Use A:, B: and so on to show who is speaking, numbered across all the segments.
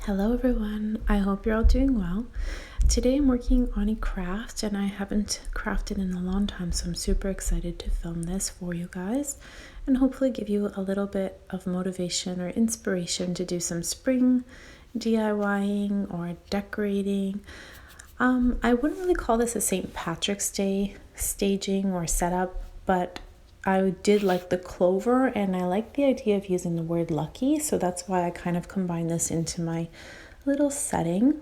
A: Hello everyone, I hope you're all doing well. Today I'm working on a craft and I haven't crafted in a long time, so I'm super excited to film this for you guys and hopefully give you a little bit of motivation or inspiration to do some spring DIYing or decorating. I wouldn't really call this a St. Patrick's Day staging or setup, but I did like the clover and I like the idea of using the word lucky, so that's why I kind of combined this into my little setting.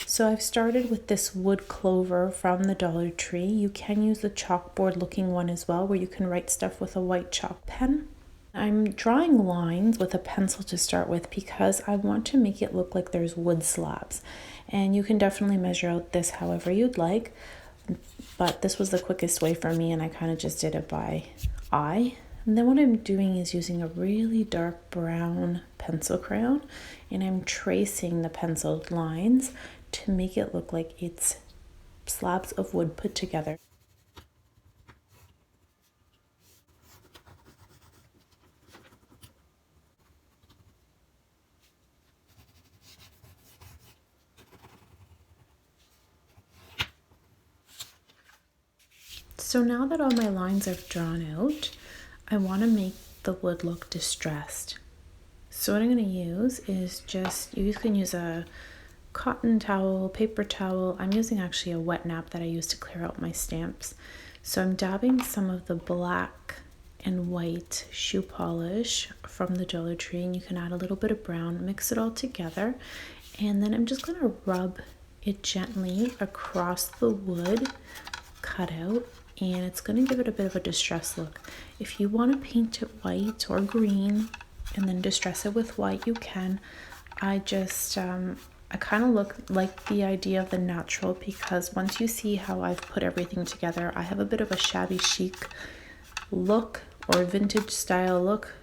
A: So I've started with this wood clover from the Dollar Tree. You can use the chalkboard looking one as well, where you can write stuff with a white chalk pen. I'm drawing lines with a pencil to start with because I want to make it look like there's wood slabs. And you can definitely measure out this however you'd like, but this was the quickest way for me and I kind of just did it by eye. And then what I'm doing is using a really dark brown pencil crayon and I'm tracing the penciled lines to make it look like it's slabs of wood put together. So now that all my lines are drawn out, I want to make the wood look distressed. So what I'm going to use is you can use a cotton towel, paper towel. I'm using actually a wet nap that I use to clear out my stamps. So I'm dabbing some of the black and white shoe polish from the Dollar Tree, and you can add a little bit of brown, mix it all together, and then I'm just going to rub it gently across the wood cutout, and it's going to give it a bit of a distressed look. If you want to paint it white or green and then distress it with white, you can. I kind of like the idea of the natural because once you see how I've put everything together, I have a bit of a shabby chic look or vintage style look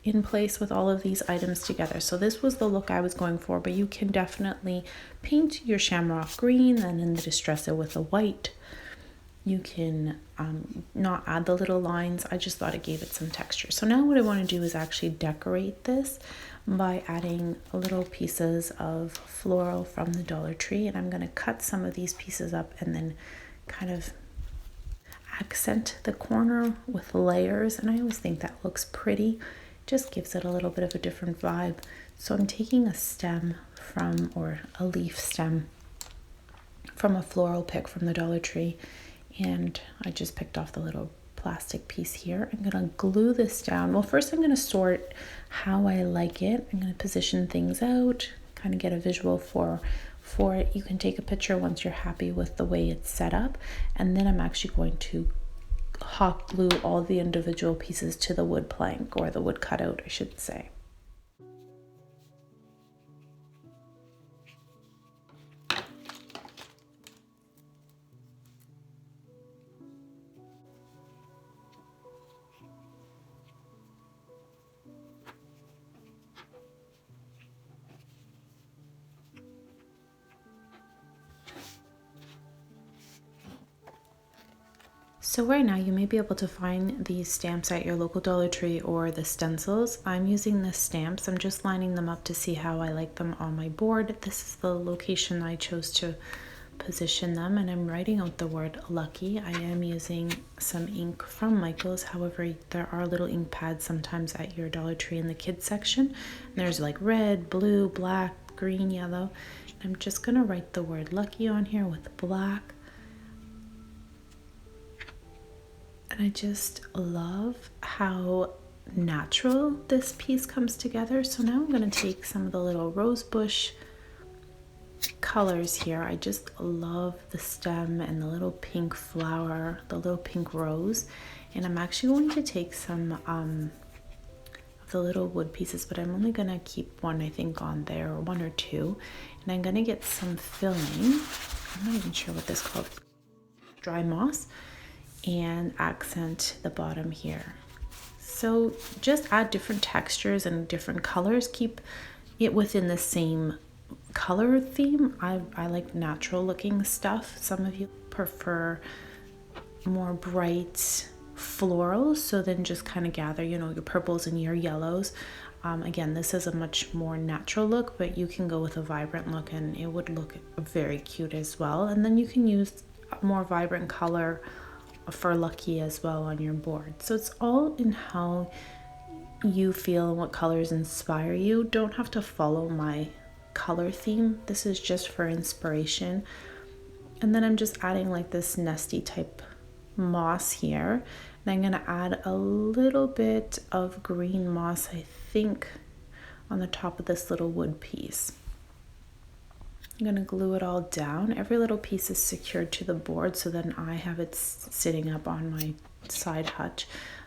A: in place with all of these items together. So this was the look I was going for, but you can definitely paint your shamrock green and then distress it with a white. You can not add the little lines. I just thought it gave it some texture. So now what I want to do is actually decorate this by adding little pieces of floral from the Dollar Tree, and I'm going to cut some of these pieces up and then kind of accent the corner with layers, and I always think that looks pretty. Just gives it a little bit of a different vibe. So I'm taking a stem or a leaf stem from a floral pick from the Dollar Tree, and I just picked off the little plastic piece here. I'm gonna glue this down. Well, first I'm gonna sort how I like it. I'm gonna position things out, kind of get a visual for it. You can take a picture once you're happy with the way it's set up, and then I'm actually going to hot glue all the individual pieces to the wood plank, or the wood cutout, I should say. So right now you may be able to find these stamps at your local Dollar Tree or the stencils. I'm using the stamps. I'm just lining them up to see how I like them on my board. This is the location I chose to position them, and I'm writing out the word lucky. I am using some ink from Michael's. However, there are little ink pads sometimes at your Dollar Tree in the kids section. And there's like red, blue, black, green, yellow. I'm just gonna write the word lucky on here with black. And I just love how natural this piece comes together. So now I'm going to take some of the little rose bush colors here. I just love the stem and the little pink flower, the little pink rose. And I'm actually going to take some of the little wood pieces, but I'm only going to keep one, I think, on there, or one or two. And I'm going to get some filling. I'm not even sure what this is called. Dry moss. And accent the bottom here. So just add different textures and different colors. Keep it within the same color theme. I like natural looking stuff. Some of you prefer more bright florals, so then just kind of gather, your purples and your yellows. Again, this is a much more natural look, but you can go with a vibrant look and it would look very cute as well. And then you can use a more vibrant color for lucky as well on your board. So it's all in how you feel and what colors inspire you. Don't have to follow my color theme. This is just for inspiration. And then I'm just adding like this nesty type moss here. And I'm gonna add a little bit of green moss, I think, on the top of this little wood piece. I'm gonna glue it all down. Every little piece is secured to the board, so then I have it sitting up on my side hutch.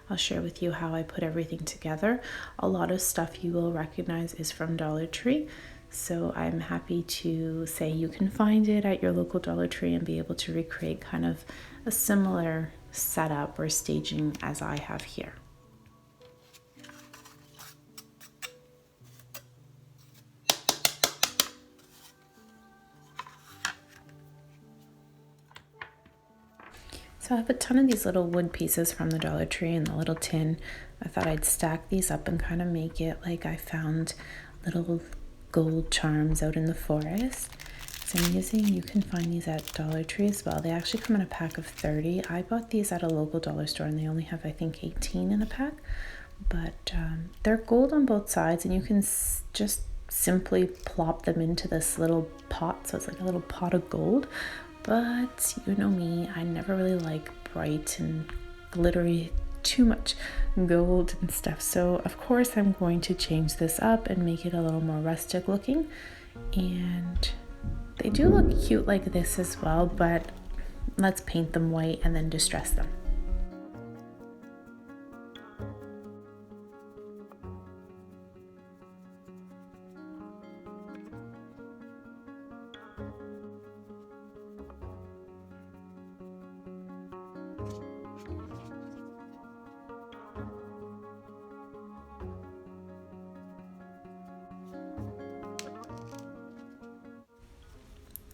A: I'll share with you how I put everything together. A lot of stuff you will recognize is from Dollar Tree, so I'm happy to say you can find it at your local Dollar Tree and be able to recreate kind of a similar setup or staging as I have here. So I have a ton of these little wood pieces from the Dollar Tree in the little tin. I thought I'd stack these up and kind of make it like I found little gold charms out in the forest. So I'm using, you can find these at Dollar Tree as well. They actually come in a pack of 30. I bought these at a local dollar store and they only have, I think, 18 in a pack. But they're gold on both sides, and you can just simply plop them into this little pot. So it's like a little pot of gold. But you know me, I never really like bright and glittery, too much gold and stuff. So of course I'm going to change this up and make it a little more rustic looking. And they do look cute like this as well, but let's paint them white and then distress them.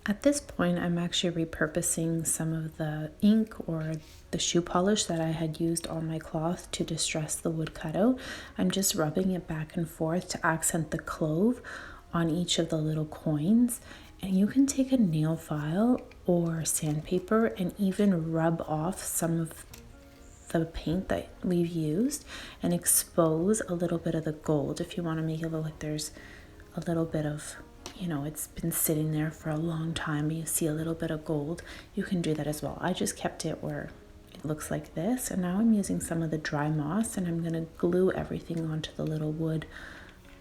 A: At this point, I'm actually repurposing some of the ink or the shoe polish that I had used on my cloth to distress the wood cutout. I'm just rubbing it back and forth to accent the clove on each of the little coins. And you can take a nail file or sandpaper and even rub off some of the paint that we've used and expose a little bit of the gold if you want to make it look like there's a little bit of, you know, it's been sitting there for a long time, you see a little bit of gold. You can do that as well. I just kept it where it looks like this, and now I'm using some of the dry moss and I'm going to glue everything onto the little wood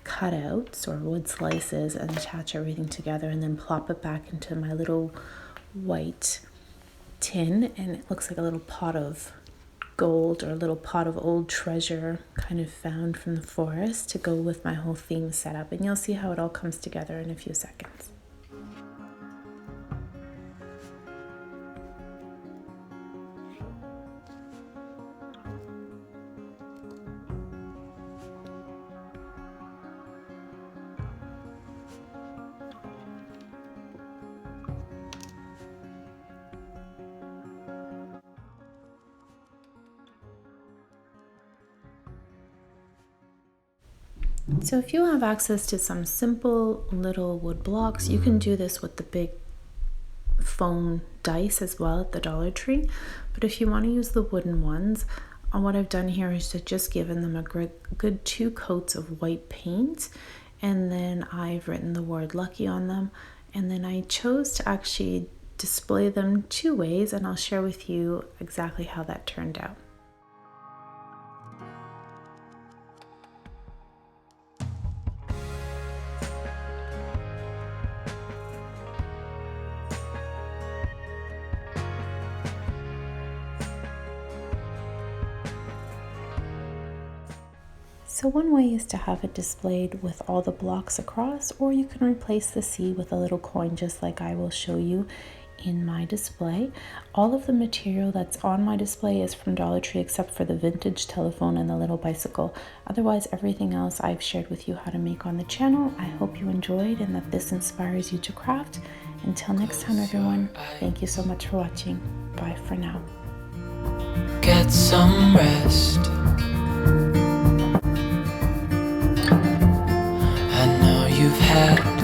A: cutouts or wood slices and attach everything together and then plop it back into my little white tin, and it looks like a little pot of gold or a little pot of old treasure kind of found from the forest to go with my whole theme setup, and you'll see how it all comes together in a few seconds. So if you have access to some simple little wood blocks, you can do this with the big foam dice as well at the Dollar Tree. But if you want to use the wooden ones, what I've done here is to just given them a good 2 coats of white paint, and then I've written the word lucky on them, and then I chose to actually display them 2 ways, and I'll share with you exactly how that turned out. So one way is to have it displayed with all the blocks across, or you can replace the C with a little coin just like I will show you in my display. All of the material that's on my display is from Dollar Tree except for the vintage telephone and the little bicycle. Otherwise, everything else I've shared with you how to make on the channel. I hope you enjoyed and that this inspires you to craft. Until next time, everyone, thank you so much for watching. Bye for now. Get some rest.
B: her